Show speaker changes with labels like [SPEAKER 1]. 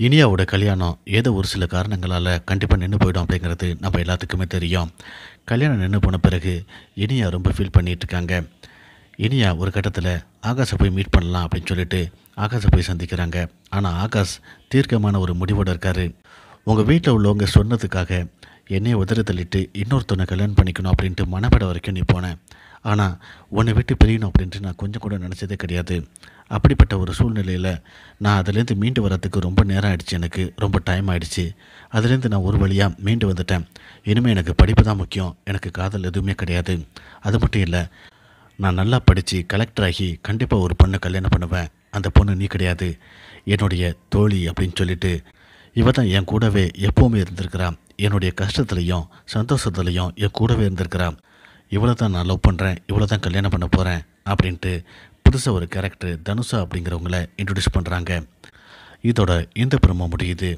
[SPEAKER 1] இனியாவோட கல்யாணம் ஏதோ ஒரு சில காரணங்களால் கண்டிப்பாக நின்று போயிடும் அப்படிங்கிறது நம்ம எல்லாத்துக்குமே தெரியும். கல்யாணம் நின்று போன பிறகு இனியா ரொம்ப ஃபீல் பண்ணிட்டு இருக்காங்க. இனியா ஒரு கட்டத்தில் ஆகாஷை போய் மீட் பண்ணலாம் அப்படின்னு சொல்லிட்டு ஆகாஷை போய் சந்திக்கிறாங்க. ஆனால் ஆகாஷ் தீர்க்கமான ஒரு முடிவோடு இருக்கார். உங்கள் வீட்டில் உள்ளவங்க சொன்னதுக்காக என்னையை உதறி தள்ளிட்டு இன்னொருத்தவனை கல்யாணம் பண்ணிக்கணும் அப்படின்ட்டு மனப்பட வரைக்கும் நீ போனேன். ஆனால் உன்னை விட்டு பிரியணும் அப்படின்ட்டு நான் கொஞ்சம் கூட நினச்சதே கிடையாது. அப்படிப்பட்ட ஒரு சூழ்நிலையில் நான் அதுலேருந்து மீண்டு வரத்துக்கு ரொம்ப நேரம் ஆயிடுச்சு. எனக்கு ரொம்ப டைம் ஆயிடுச்சு. அதுலேருந்து நான் ஒரு வழியாக மீண்டு வந்துட்டேன். இனிமேல் எனக்கு படிப்பு தான் முக்கியம். எனக்கு காதல் எதுவுமே கிடையாது. அது மட்டும் இல்லை, நான் நல்லா படித்து கலெக்டர் ஆகி கண்டிப்பாக ஒரு பொண்ணை கல்யாணம் பண்ணுவேன். அந்த பொண்ணு நீ கிடையாது, என்னுடைய தோழி அப்படின்னு சொல்லிட்டு இவ தான் என் கூடவே எப்போவுமே இருந்திருக்கிறா. என்னுடைய கஷ்டத்துலேயும் சந்தோஷத்துலேயும் என் கூடவே இருந்திருக்கிறா. இவ்வளோ தான் நான் லவ் பண்ணுறேன், இவ்வளோ தான் கல்யாணம் பண்ண போகிறேன் அப்படின்ட்டு புதுசாக ஒரு கேரக்டர் தனுஷா அப்படிங்கிறவங்கள இன்ட்ரடியூஸ் பண்ணுறாங்க. இதோட இந்த ப்ரோமோ முடியுது.